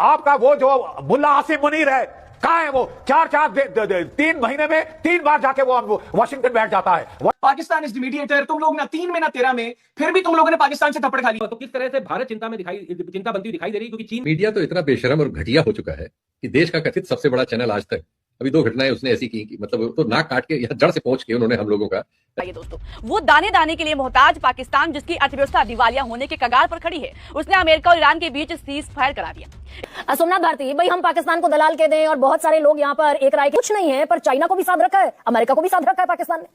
आपका वो जो मुल्ला आसिम मुनीर है, कहाँ है वो? 3 महीने में 3 बार जाके वो वाशिंगटन बैठ जाता है। Pakistan is the mediator. तुम लोग ना 3 में ना 13 में, फिर भी तुम लोगों ने पाकिस्तान से थप्पड़ खा ली। तो किस तरह से भारत चिंता बनती हुई दिखाई दे रही है, क्योंकि चीन मीडिया तो इतना बेशरम और घटिया हो चुका है कि देश का कथित सबसे बड़ा चैनल आज तक, अभी 2 घटनाएं उसने ऐसी की मतलब तो नाक काट के जड़ से पहुंच के उन्होंने हम लोगों का। ये दोस्तों, वो दाने दाने के लिए मोहताज पाकिस्तान, जिसकी अर्थव्यवस्था दिवालिया होने के कगार पर खड़ी है, उसने अमेरिका और ईरान के बीच सीज फायर करा दिया। सोमनाथ भारती भाई, हम पाकिस्तान को दलाल कह दें और बहुत सारे लोग यहाँ पर एक राय कुछ नहीं है, पर चाइना को भी साथ रखा है, अमेरिका को भी साथ रखा है पाकिस्तान ने।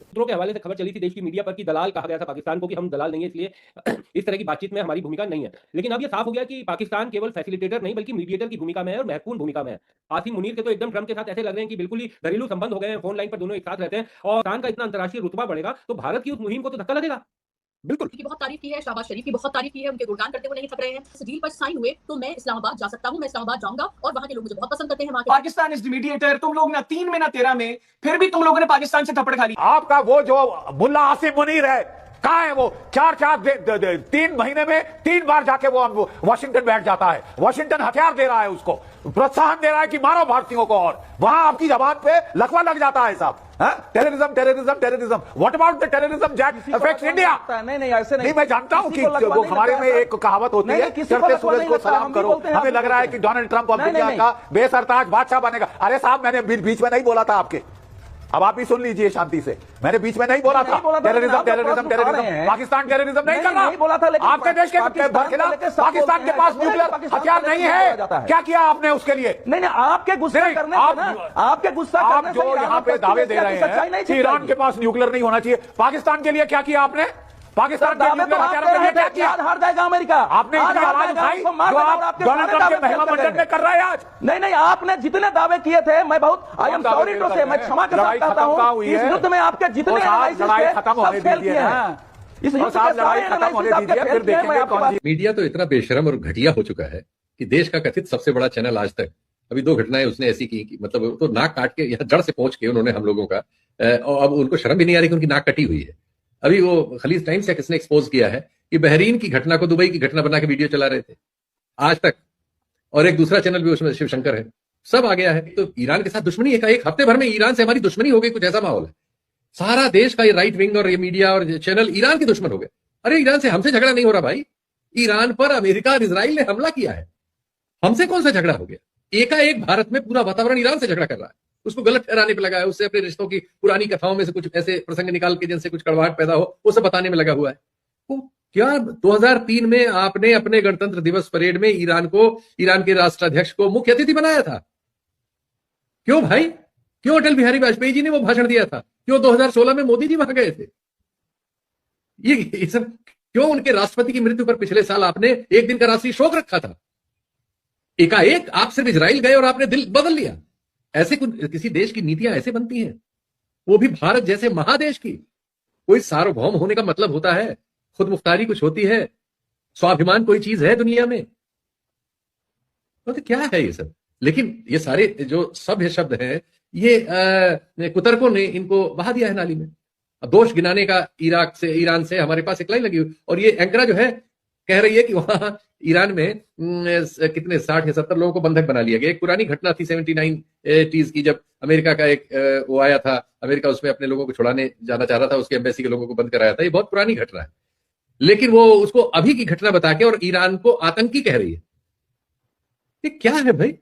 सूत्रों के हवाले से खबर चली थी देश की मीडिया पर कि दलाल कहा गया था पाकिस्तान को कि हम दलाल नहीं है, इसलिए इस तरह की बातचीत में हमारी भूमिका नहीं है। लेकिन अब यह साफ हो गया कि पाकिस्तान केवल फैसिलिटेटर नहीं बल्कि मीडिएटर की भूमिका में है और महत्वपूर्ण भूमिका में है। आसिम मुनीर के तो एकदम ट्रंप के साथ ऐसे लग रहे हैं कि बिल्कुल ही घरेलू संबंध हो गए हैं, फोन लाइन पर दोनों एक साथ रहते हैं। और पाकिस्तान का इतना अंतर्राष्ट्रीय रुतबा बढ़ेगा तो भारत की उस मुहिम को तो धक्का लगेगा। बिल्कुल की बहुत तारीफ की है, शहबाज शरीफ की बहुत तारीफ की है, उनके गुणगान करते हुए नहीं थक रहे हैं। इस डील पर साइन हुए तो मैं इस्लामाबाद जा सकता हूं, मैं इस्लामाबाद जाऊंगा और वहां के लोग मुझे बहुत पसंद करते हैं। Pakistan is the mediator. तुम लोग ना 3 में ना 13 में, फिर भी तुम लोगों ने पाकिस्तान से थप्पड़ खा ली। आपका वो जो मुल्ला आसिम मुनीर है, कहाँ है वो? 3 महीने में 3 बार जाके वो वाशिंगटन बैठ जाता है। वाशिंगटन हथियार दे रहा है, उसको प्रोत्साहन दे रहा है कि मारो भारतीयों को, और वहां आपकी जबान पे लकवा लग जाता है साहब। Terrorism terrorism terrorism, what about the terrorism that affects India? नहीं ऐसे नहीं। मैं जानता हूं कि वो हमारे में एक कहावत होती है, चढ़ते सूरज को सलाम करो। हमें लग रहा है कि डोनाल्ड ट्रंप अब दुनिया का बेसरताज बादशाह बनेगा। अरे साहब, मैंने बीच में नहीं बोला था आपके, अब आप भी सुन लीजिए शांति से। मैंने बीच में नहीं बोला था terrorism terrorism terrorism. Pakistan terrorism नहीं कर रहा। आपके देश के खिलाफ पाकिस्तान के पास न्यूक्लियर हथियार नहीं है। क्या किया आपने उसके लिए? नहीं, आपके गुस्सा करने आपके गुस्सा आप जो यहाँ पे दावे दे रहे हैं कि ईरान के पास न्यूक्लियर नहीं होना चाहिए, पाकिस्तान के लिए क्या किया आपने? पाकिस्तान के न्यूक्लियर हथियारों के लिए क्या किया? हार जाएगा अमेरिका। आपने इतनी आवाज उठाई जो आप डोनाल्ड ट्रंप के महिला मंडल में कर रहे हैं आज। नहीं, आपने जितने दावे किए थे, मैं बहुत आई एम सॉरी टू से, मैं क्षमा चाहता हूं। इस युद्ध में आपके जितने लड़ाई खत्म होने दीजिए, इस युद्ध में लड़ाई खत्म होने दीजिए, फिर देखेंगे कौन। मीडिया तो इतना बेशरम और घटिया हो चुका है कि देश का कथित सबसे बड़ा चैनल आज तक, अभी 2 घटनाएं उसने ऐसी की मतलब तो नाक काट के जड़ से पहुंच के उन्होंने हम लोगों का, और अब उनको शर्म भी नहीं आ रही कि उनकी नाक कटी हुई है। अभी वो खलीज टाइम्स या किसने एक्सपोज किया है कि बहरीन की घटना को दुबई की घटना बना के वीडियो चला रहे थे आज तक, और एक दूसरा चैनल भी उसमें शिवशंकर है, सब आ गया है। तो ईरान के साथ दुश्मनी है, एक हफ्ते भर में ईरान से हमारी दुश्मनी हो गई, कुछ ऐसा माहौल है। सारा देश का ये राइट विंग और ये मीडिया और चैनल ईरान के दुश्मन हो गए। अरे ईरान से हमसे झगड़ा नहीं हो रहा भाई, ईरान पर अमेरिका और इजराइल ने हमला किया है, हमसे कौन सा झगड़ा हो गया? एकाएक भारत में पूरा वातावरण ईरान से झगड़ा कर रहा है, उसको गलत ठहराने पे लगा है, उससे अपने रिश्तों की पुरानी कथाओं में से कुछ ऐसे प्रसंग निकाल के जिनसे कुछ कड़वाहट पैदा हो वो सब बताने में लगा हुआ है। तो क्या 2003 में आपने अपने गणतंत्र दिवस परेड में ईरान के राष्ट्राध्यक्ष को मुख्य अतिथि बनाया था? क्यों भाई? क्यों अटल बिहारी वाजपेयी जी ने वो भाषण दिया था? क्यों 2016 में मोदी जी वहां गए थे? ये सब क्यों? उनके राष्ट्रपति की मृत्यु पर पिछले साल आपने एक दिन का राष्ट्रीय शोक रखा था। एकाएक आप सिर्फ इजराइल गए और आपने दिल बदल लिया। ऐसे किसी देश की नीतियां ऐसे बनती हैं, वो भी भारत जैसे महादेश की। कोई सार्वभौम होने का मतलब होता है खुद मुख्तारी कुछ होती है, स्वाभिमान कोई चीज है दुनिया में, तो क्या है ये सब? लेकिन ये सारे जो सभ्य शब्द हैं ये कुतर्कों ने इनको बहा दिया है नाली में। अब दोष गिनाने का ईरान से हमारे पास एक लाइन लगी हुई, और ये एंकरा जो है कह रही है कि वहां ईरान में कितने 60 या 70 लोगों को बंधक बना लिया गया। एक पुरानी घटना थी 79 की, जब अमेरिका का एक वो आया था, अमेरिका उसमें अपने लोगों को छुड़ाने जाना चाह रहा था, उसके एम्बेसी के लोगों को बंद कराया था। ये बहुत पुरानी घटना है, लेकिन वो उसको अभी की घटना बता के और ईरान को आतंकी कह रही है। ये क्या है भाई?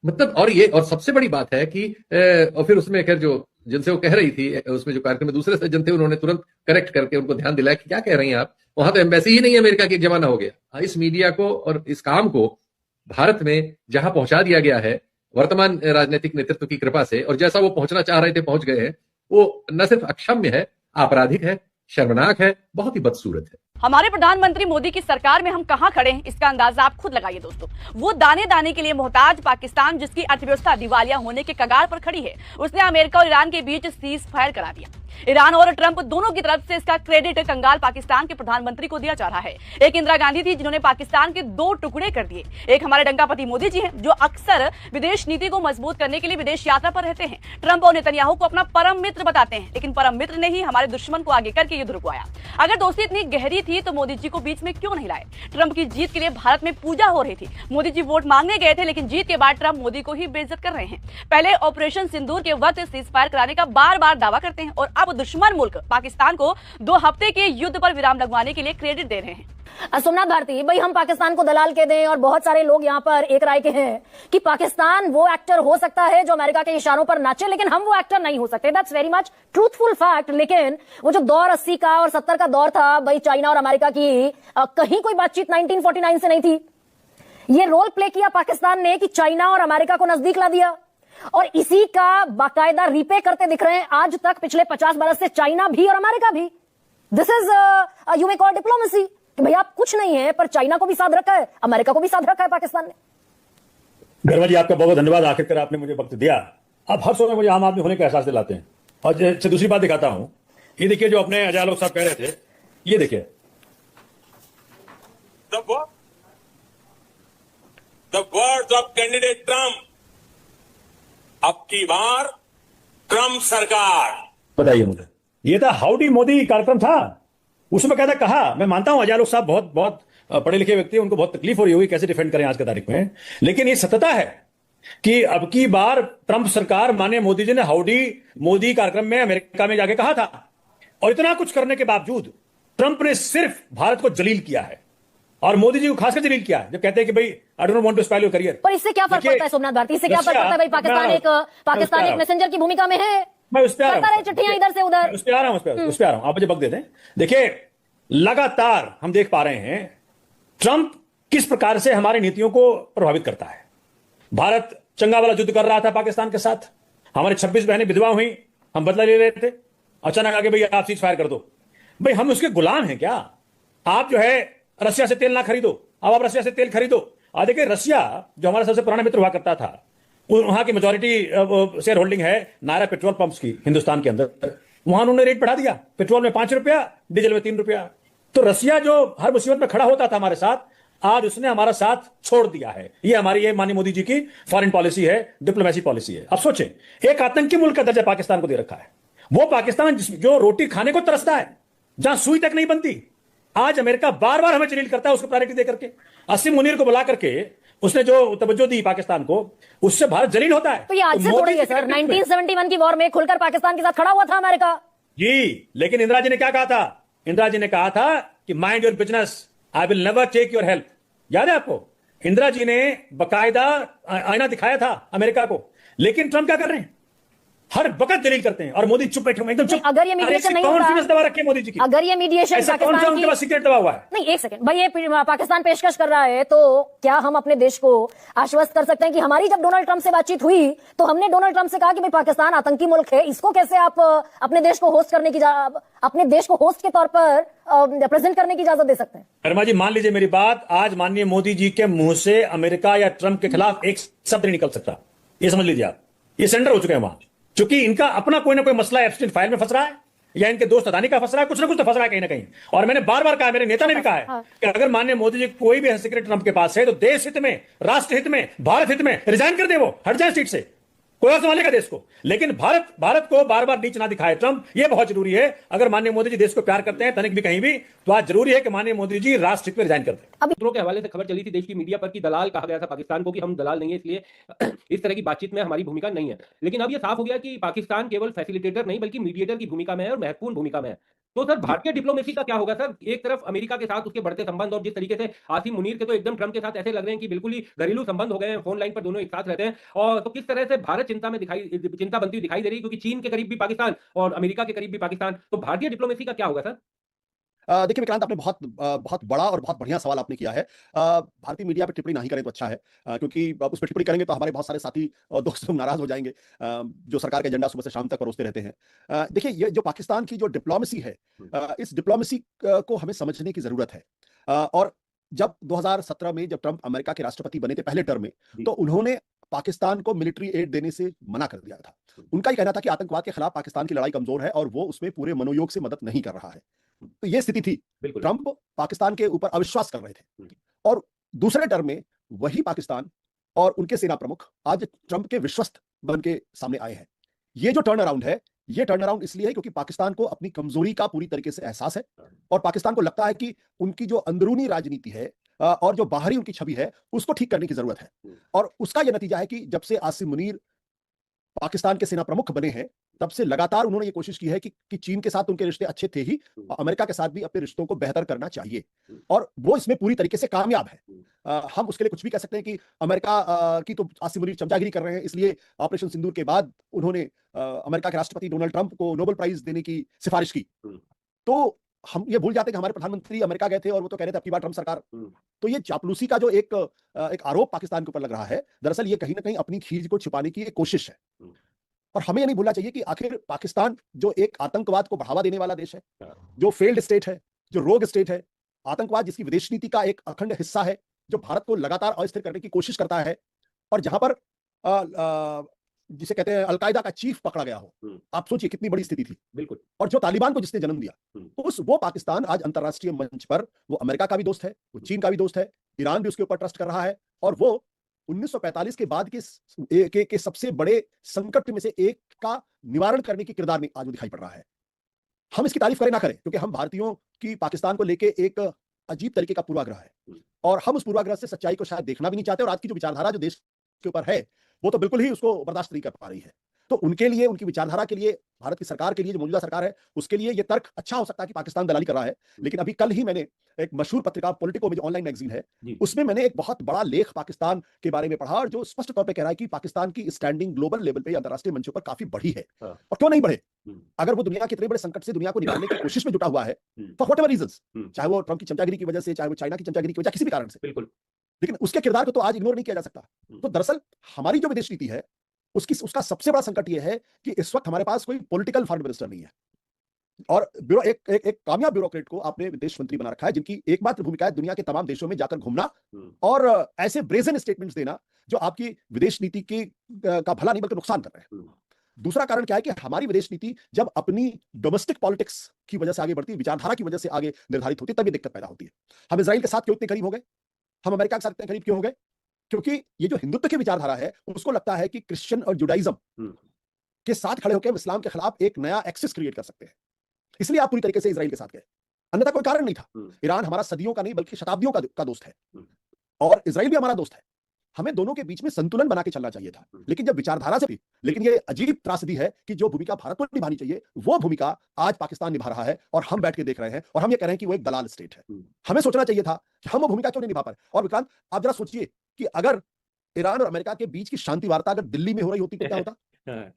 मतलब और सबसे बड़ी बात है कि और फिर उसमें खैर जो जिनसे वो कह रही थी उसमें जो कार्यक्रम में दूसरे सज्जन थे उन्होंने तुरंत करेक्ट करके उनको ध्यान दिलाया कि क्या कह रही हैं आप, वहां तो एम्बेसी ही नहीं है अमेरिका की, एक जमाना हो गया। इस मीडिया को और इस काम को भारत में जहां पहुंचा दिया गया है वर्तमान राजनीतिक नेतृत्व की कृपा से, और जैसा वो पहुंचना चाह रहे थे पहुंच गए हैं, वो न सिर्फ अक्षम्य है, आपराधिक है, शर्मनाक है, बहुत ही बदसूरत है। हमारे प्रधानमंत्री मोदी की सरकार में हम कहां खड़े हैं इसका अंदाजा आप खुद लगाइए दोस्तों। वो दाने दाने के लिए मोहताज पाकिस्तान, जिसकी अर्थव्यवस्था दिवालिया होने के कगार पर खड़ी है, उसने अमेरिका और ईरान के बीच सीज फायर करा दिया। ईरान और ट्रंप दोनों की तरफ से इसका क्रेडिट कंगाल पाकिस्तान के प्रधानमंत्री को दिया जा रहा है। एक इंदिरा गांधी थी जिन्होंने पाकिस्तान के 2 टुकड़े कर दिए, एक हमारे डंकापति मोदी जी हैं जो अक्सर विदेश नीति को मजबूत करने के लिए विदेश यात्रा पर रहते हैं। ट्रंप और नेतन्याहू को अपना परम मित्र बताते हैं, लेकिन परम मित्र ने ही हमारे दुश्मन को आगे करके युद्ध रुकवाया। अगर दोस्ती इतनी गहरी थी तो मोदी जी को बीच में क्यों नहीं लाए? ट्रंप की जीत के लिए भारत में पूजा हो रही थी। मोदी जी वोट मांगने गए थे, लेकिन जीत के बाद ट्रंप मोदी को ही बेइज्जत कर रहे हैं। पहले ऑपरेशन सिंदूर के वक्त सीज फायर कराने का बार बार दावा करते हैं और अब दुश्मन मुल्क पाकिस्तान को 2 हफ्ते के युद्ध पर विराम लगवाने के लिए क्रेडिट दे रहे हैं। सोमनाथ भारती भाई, हम पाकिस्तान को दलाल कह दें और बहुत सारे लोग यहाँ पर एक राय के हैं कि पाकिस्तान वो एक्टर हो सकता है जो अमेरिका के इशारों पर नाचे, लेकिन हम वो एक्टर नहीं हो सकते। That's very much truthful fact. लेकिन वो जो दौर 80 का और 70 का दौर था भाई, चाइना और अमेरिका की कहीं कोई बातचीत 1949 से नहीं थी। ये रोल प्ले किया पाकिस्तान ने कि चाइना और अमेरिका को नजदीक ला दिया, और इसी का बाकायदा रीपे करते दिख रहे हैं आज तक पिछले 50 बरस से चाइना भी और अमेरिका भी। This is you may call diplomacy कि भैया आप कुछ नहीं है, पर चाइना को भी साथ रखा है, अमेरिका को भी साथ रखा है पाकिस्तान ने। गरवा जी, आपका बहुत बहुत धन्यवाद, आखिरकार आपने मुझे वक्त दिया। आप हर समय मुझे आम आदमी होने का एहसास दिलाते हैं। और दूसरी बात दिखाता हूं, ये देखिए जो अपने अजय लोग साहब कह रहे थे, ये देखिए the words of candidate Trump, अब की बार ट्रंप सरकार। बताइए मुझे, ये था हाउडी मोदी कार्यक्रम था, उसमें कहता कहा, मैं मानता हूं अजय लोग साहब बहुत बहुत पढ़े लिखे व्यक्ति, उनको बहुत तकलीफ हो रही होगी कैसे डिफेंड करें आज की तारीख में, लेकिन ये सत्यता है कि अब की बार ट्रंप सरकार, माननीय मोदी जी ने हाउडी मोदी कार्यक्रम में अमेरिका में जाके कहा था। और इतना कुछ करने के बावजूद ट्रंप ने सिर्फ भारत को जलील किया है और मोदी जी को खासकर जलील किया है, जब कहते हैं कि भाई I don't want to spoil your career. पर इससे क्या फर्क पड़ता है सोमनाथ भारती, इससे क्या फर्क पड़ता है भाई? पाकिस्तान एक मैसेंजर की भूमिका में है, मैं उस पर आ रहा हूं, चिट्ठियां इधर से उधर, उस पर आ रहा हूं, उस पर आ रहा हूं, आप मुझे वक्त दे दें। देखिए लगातार हम देख पा रहे हैं ट्रंप किस प्रकार से हमारी नीतियों को प्रभावित करता है। भारत चंगा वाला युद्ध कर रहा था पाकिस्तान के साथ, हमारे 26 बहनें विधवा हुई, हम बदला ले रहे थे, अचानक आगे भाई आप सीज फायर कर दो। भाई हम उसके गुलाम हैं क्या? आप जो है रशिया से तेल ना खरीदो, अब आप रशिया से तेल खरीदो। देखिए रशिया जो हमारा सबसे पुराना मित्र हुआ करता था, वहां की मेजोरिटी शेयर होल्डिंग है नायरा पेट्रोल पंप्स की हिंदुस्तान के अंदर, वहां उन्होंने रेट बढ़ा दिया, पेट्रोल में 5 रुपया, डीजल में 3 रुपया। तो रशिया जो हर मुसीबत में खड़ा होता था हमारे साथ, आज उसने हमारा साथ छोड़ दिया है। ये हमारी, ये माननीय मोदी जी की फॉरेन पॉलिसी है, डिप्लोमेसी पॉलिसी है। अब सोचें, एक आतंकी मुल्क का दर्जा पाकिस्तान को दे रखा है, वो पाकिस्तान जो रोटी खाने को तरसता है, जहां सुई तक नहीं बनती, आज अमेरिका बार बार हमें जलील करता है उसको प्रायोरिटी दे करके। असीम मुनीर को बुला करके उसने जो तवज्जो दी पाकिस्तान को, उससे भारत जलील होता है। तो ये आज से थोड़ी है सर, 1971 की वॉर में खुलकर पाकिस्तान के साथ खड़ा हुआ था अमेरिका जी। लेकिन इंदिरा जी ने क्या कहा था? इंदिरा जी ने कहा था कि mind your business, I will never take your help. याद है आपको? इंदिरा जी ने बकायदा आईना दिखाया था अमेरिका को। लेकिन ट्रंप क्या कर रहे हैं? हर वक्त जलील करते हैं और मोदी चुप बैठे हुए एकदम चुप। अगर ये मीडिएशन नहीं होता, दवा रखी है मोदी जी की, अगर ये मीडिएशन पाकिस्तान की सीक्रेट दवा हुआ है। नहीं, एक सेकंड भाई, ये पाकिस्तान पेशकश कर रहा है, तो क्या हम अपने देश को आश्वस्त कर सकते हैं कि हमारी जब डोनाल्ड ट्रंप से बातचीत हुई तो हमने डोनाल्ड ट्रंप से कहा कि भाई पाकिस्तान आतंकी मुल्क है, इसको कैसे आप अपने देश को होस्ट करने की, अपने देश को होस्ट के तौर पर प्रेजेंट करने की इजाजत दे सकते हैं? शर्मा जी मान लीजिए मेरी बात, आज माननीय मोदी जी के मुंह से अमेरिका या ट्रंप के खिलाफ एक शब्द नहीं निकल सकता, ये समझ लीजिए आप। ये सेंडर हो चुके हैं वहां, क्योंकि इनका अपना कोई ना कोई मसला एब्स्टिन फाइल में फंस रहा है, या इनके दोस्त अदानी का फंस रहा है, कुछ ना कुछ तो फंस रहा है कहीं ना कहीं। और मैंने बार बार कहा, मेरे नेता ने भी कहा है कि अगर माननीय मोदी जी कोई भी सीक्रेट ट्रंप के पास है तो देश हित में, राष्ट्र हित में, भारत हित में रिजाइन कर दे, वो हट जाए सीट से, कोई और संभालेगा देश को। लेकिन भारत को बार बार नीच ना दिखाए ट्रंप, ये बहुत जरूरी है। अगर माननीय मोदी जी देश को प्यार करते हैं तनिक भी कहीं भी, तो आज जरूरी है कि माननीय मोदी जी राष्ट्र हित में रिजाइन कर दें। सूत्रों के हवाले से खबर चली थी देश की मीडिया पर कि दलाल कहा गया था पाकिस्तान को कि हम दलाल नहीं है, इसलिए इस तरह की बातचीत में हमारी भूमिका नहीं है। लेकिन अब यह साफ हो गया कि पाकिस्तान केवल फैसिलिटेटर नहीं बल्कि मीडिएटर की भूमिका में है और महत्वपूर्ण भूमिका में है। तो सर भारतीय डिप्लोमेसी का क्या होगा सर? एक तरफ अमेरिका के साथ उसके बढ़ते संबंध, और जिस तरीके से आसिम मुनीर के तो एकदम ट्रंप के साथ ऐसे लग रहे हैं कि बिल्कुल ही घरेलू संबंध हो गए हैं, फोन लाइन पर दोनों एक साथ रहते हैं। और तो किस तरह से भारत चिंता बनती हुई दिखाई दे रही है, क्योंकि चीन के करीब भी पाकिस्तान और अमेरिका के करीब भी पाकिस्तान। तो भारतीय डिप्लोमेसी का क्या होगा सर? देखिए विक्रांत, आपने बहुत बड़ा और बहुत बढ़िया सवाल आपने किया है। भारतीय मीडिया पर टिप्पणी नहीं करें तो अच्छा है, क्योंकि उस पर टिप्पणी करेंगे तो हमारे बहुत सारे साथी और दोस्त नाराज हो जाएंगे, जो सरकार के एजेंडा सुबह से शाम तक परोसते रहते हैं। देखिए ये जो पाकिस्तान की जो डिप्लोमेसी है, इस डिप्लोमेसी को हमें समझने की जरूरत है। और जब 2017 में जब ट्रंप अमेरिका के राष्ट्रपति बने थे पहले टर्म में, तो उन्होंने पाकिस्तान को मिलिट्री एड देने से मना कर दिया था। उनका ही कहना था कि आतंकवाद के खिलाफ पाकिस्तान की लड़ाई कमजोर है और वो उसमें पूरे मनोयोग से मदद नहीं कर रहा है। तो ये स्थिति थी, ट्रंप पाकिस्तान के ऊपर अविश्वास कर रहे थे। और दूसरे टर्म में वही पाकिस्तान और उनके सेना प्रमुख आज ट्रंप के विश्वस्त बन के सामने आए हैं। ये जो टर्न अराउंड है, ये टर्न अराउंड इसलिए है क्योंकि पाकिस्तान को अपनी कमजोरी का पूरी तरीके से एहसास है और पाकिस्तान को लगता है कि उनकी जो अंदरूनी राजनीति है और जो बाहरी उनकी छवि है उसको ठीक करने की जरूरत है। और उसका यह नतीजा है कि जब से आसिम मुनीर पाकिस्तान के सेना प्रमुख बने हैं तब से लगातार उन्होंने ये कोशिश की है कि चीन के साथ उनके रिश्ते अच्छे थे ही, अमेरिका के साथ भी अपने रिश्तों को बेहतर करना चाहिए और वो इसमें पूरी तरीके से कामयाब है। हम उसके लिए कुछ भी कह सकते हैं कि अमेरिका की तो आसिम मुनीर चमचागिरी कर रहे हैं, इसलिए ऑपरेशन सिंदूर के बाद उन्होंने अमेरिका के राष्ट्रपति डोनाल्ड ट्रंप को नोबेल प्राइज देने की सिफारिश की। तो हम ये भूल जाते हैं कि हमारे प्रधानमंत्री अमेरिका गए थे और वो तो कह रहे थे अब की बार ट्रंप सरकार। तो ये चापलूसी का जो एक आरोप पाकिस्तान के ऊपर लग रहा है, दरअसल ये कहीं ना कहीं अपनी खींच को छिपाने की एक कोशिश है। और हमें ये नहीं भूलना चाहिए कि आखिर पाकिस्तान जो एक आतंकवाद को बढ़ावा देने वाला देश है, जो फेल्ड स्टेट है, जो रोग स्टेट है, आतंकवाद जिसकी विदेश नीति का एक अखंड हिस्सा है, जो भारत को लगातार अस्थिर करने की कोशिश करता है और जहां पर जिसे कहते हैं अलकायदा का चीफ पकड़ा गया हो, आप सोचिए कितनी बड़ी स्थिति थी। बिल्कुल। और जो तालिबान को जिसने जन्म दिया, वो पाकिस्तान आज अंतरराष्ट्रीय मंच पर वो अमेरिका का भी दोस्त है, वो चीन का भी दोस्त है, ईरान भी उसके ऊपर ट्रस्ट कर रहा है और वो 1945 के बाद के सबसे बड़े संकट में से एक का निवारण करने की किरदार में आज वो दिखाई पड़ रहा है। हम इसकी तारीफ करें ना करें क्योंकि हम भारतीयों की पाकिस्तान को लेके एक अजीब तरीके का पूर्वाग्रह है और हम उस पूर्वाग्रह से सच्चाई को शायद देखना भी नहीं चाहते और आज की जो विचारधारा जो देश के ऊपर है वो तो बिल्कुल ही उसको बर्दाश्त नहीं कर पा रही है। तो उनके लिए, उनकी विचारधारा के लिए, भारत की सरकार के लिए, जो मौजूदा सरकार है उसके लिए ये तर्क अच्छा हो सकता है कि पाकिस्तान दलाली कर रहा है। लेकिन अभी कल ही मैंने एक मशहूर पत्रिका पॉलिटिको में जो ऑनलाइन मैगजीन है उसमें मैंने एक बहुत बड़ा लेख पाकिस्तान के बारे में पढ़ा और जो स्पष्ट तौर पे कह रहा है कि पाकिस्तान की स्टैंडिंग ग्लोबल लेवल पे, अंतरराष्ट्रीय मंचों पर काफी बढ़ी है। और क्यों नहीं बढ़े? अगर वो दुनिया के इतने बड़े संकट से दुनिया को निकालने की कोशिश में जुटा हुआ है फॉर व्हाटएवर रीजंस, चाहे वो ट्रंप की चमचागिरी की वजह से, चाहे वो चाइना की चमचागिरी की वजह, किसी भी कारण से, बिल्कुल, लेकिन उसके किरदार को तो आज इग्नोर नहीं किया जा सकता। तो दरअसल हमारी जो विदेश नीति है उसका सबसे बड़ा संकट यह है कि इस वक्त हमारे पास कोई पॉलिटिकल फॉरेन मिनिस्टर नहीं है और एक कामयाब ब्यूरोक्रेट को आपने विदेश मंत्री बना रखा है जिनकी एकमात्र भूमिका है दुनिया के तमाम देशों में जाकर घूमना और ऐसे ब्रेजन स्टेटमेंट्स देना जो आपकी विदेश नीति का भला नहीं बल्कि नुकसान कर रहे हैं। दूसरा कारण क्या है कि हमारी विदेश नीति जब अपनी डोमेस्टिक पॉलिटिक्स की वजह से आगे बढ़ती है, विचारधारा की वजह से आगे निर्धारित होती है, तब ये दिक्कत पैदा होती है। हम इजराइल के साथ क्यों इतने करीब हो गए? हम अमेरिका के साथ इतने करीब क्यों हो गए? क्योंकि ये जो हिंदुत्व की विचारधारा है उसको लगता है कि क्रिश्चियन और जुडाइज्म के साथ खड़े होकर इस्लाम के खिलाफ एक नया एक्सिस क्रिएट कर सकते हैं, इसलिए आप पूरी तरीके से इजराइल के साथ गए, अन्यथा कोई कारण नहीं था। ईरान हमारा सदियों का नहीं बल्कि शताब्दियों का दोस्त है और इजराइल भी हमारा दोस्त है। हमें दोनों के बीच में संतुलन बना के चलना चाहिए था, लेकिन जब विचारधारा से भी, लेकिन ये अजीब त्रासदी है कि जो भूमिका भारत को निभानी चाहिए वो भूमिका आज पाकिस्तान निभा रहा है और हम बैठ के देख रहे हैं और हम ये कह रहे हैं कि वो एक दलाल स्टेट है। हमें सोचना चाहिए था कि हम वो भूमिका क्यों नहीं निभा पाए। और विक्रांत, आप जरा सोचिए कि अगर ईरान और अमेरिका के बीच की शांति वार्ता अगर दिल्ली में हो रही होती तो क्या होता?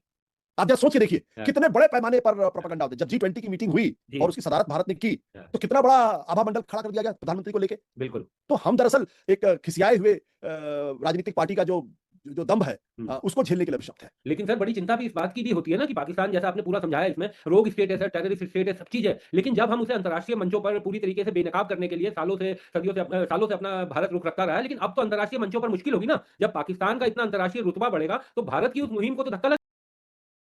आप जरा सोच के देखिए कितने बड़े पैमाने पर प्रोपेगेंडा होते। जब G20 की मीटिंग हुई और उसकी सदारत भारत ने की तो कितना बड़ा आभा मंडल खड़ा कर दिया गया प्रधानमंत्री को लेके। बिल्कुल। तो हम दरअसल एक खिसियाए हुए राजनीतिक पार्टी का जो दम है उसको झेलने के लिए शब्द है। लेकिन सर बड़ी चिंता भी इस बात की भी होती है ना कि पाकिस्तान, जैसा आपने पूरा समझाया, इसमें रोग स्टेट है सर, टेररिस्ट स्टेट है, सब चीज है, लेकिन जब हम उसे अंतर्राष्ट्रीय मंचों पर पूरी तरीके से बेनकाब करने के लिए सालों से अपना भारत रुख रखता रहा है, लेकिन अब तो अंतर्राष्ट्रीय मंचों पर मुश्किल होगी ना। जब पाकिस्तान का इतना अंतर्राष्ट्रीय रुतबा बढ़ेगा तो भारत की उस मुहिम को तो धक्का